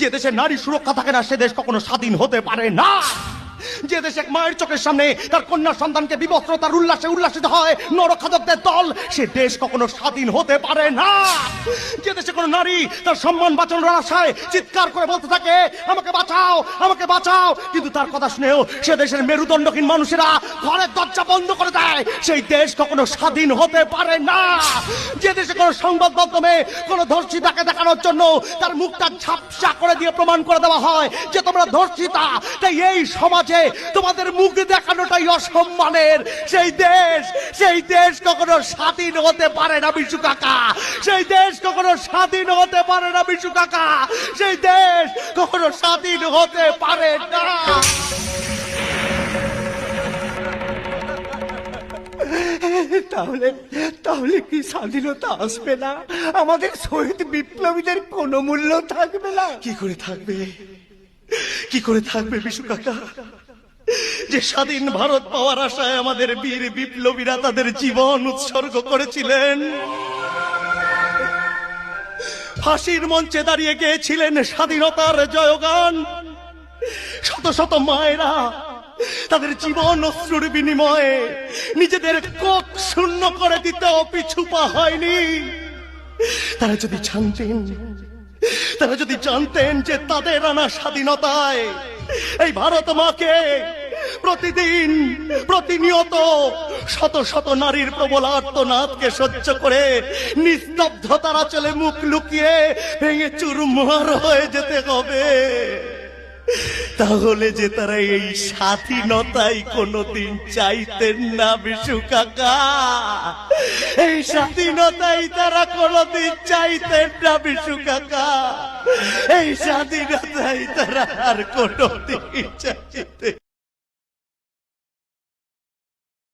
যে দেশে নারী সুরক্ষা থাকে না সে দেশ কখনো স্বাধীন হতে পারে না। যে দেশে এক মায়ের চোখের সামনে তার কন্যা সন্তানকে বিবস্ত্রতার উল্লাসে উল্লাসিত হয় নরখাদকদের দল, সে দেশ কখনো স্বাধীন হতে পারে না। যে দেশে কোনো নারী তার সম্মান বাঁচানোর আশায় চিৎকার করে বলতে থাকে আমাকে বাঁচাও আমাকে বাঁচাও, কিন্তু তার কথা শুনেও সে দেশের মেরুদণ্ডহীন মানুষেরা ঘরের দরজা বন্ধ করে দেয়, সেই দেশ কখনো স্বাধীন হতে পারে না। যে দেশে কোনো সংবাদ মাধ্যমে কোনো ধর্ষিতাকে দেখানোর জন্য তার মুখটা ঝাপসা করে দিয়ে প্রমাণ করে দেওয়া হয় যে তোমরা ধর্ষিতা, তাই এই সমাজে তোমাদের মুখ দেখানোটাই অসম্মানের, সেই দেশ কখনো স্বাধীন হতে পারে না বিশু কাকা। সেই দেশ কখনো স্বাধীন হতে পারে না বিশু কাকা। সেই দেশ কখনো স্বাধীন হতে পারে না। তাহলে তাহলে কি স্বাধীনতা আসবে না? আমাদের শহীদ বিপ্লবীদের কোনো মূল্য থাকবে না? কি করে থাকবে, কি করে থাকবে বিশু কাকা? যে স্বাধীন ভারত পাওয়ার আশায় আমাদের বীর বিপ্লবীরা তাদের জীবন উৎসর্গ করেছিলেন, ফাঁসির মঞ্চে দাঁড়িয়ে গিয়েছিলেন স্বাধীনতার জয়গান, শত শত মায়েরা তাদের জীবন অশ্রুর বিনিময়ে নিজেদের কোক শূন্য করে দিতেও পিছু পা হয়নি। তারা যদি জানতেন যে তাদের আনা স্বাধীনতায় এই ভারত মাকে প্রতিদিন প্রতিনিয়ত শত শত নারীর প্রবল আর্তনাদকে সহ্য করে নিস্তব্ধতার আঁচলে মুখ লুকিয়ে ভেঙে চুরমার হয়ে যেতে হবে, তাহলে যে তারা এই স্বাধীনতাই কোনোদিন চাইতেন না বিশু কাকা। এই স্বাধীনতাই তারা কোনোদিন চাইতেন না বিশু কাকা। এই স্বাধীনতাই তারা আর কোনোদিন চাইতেন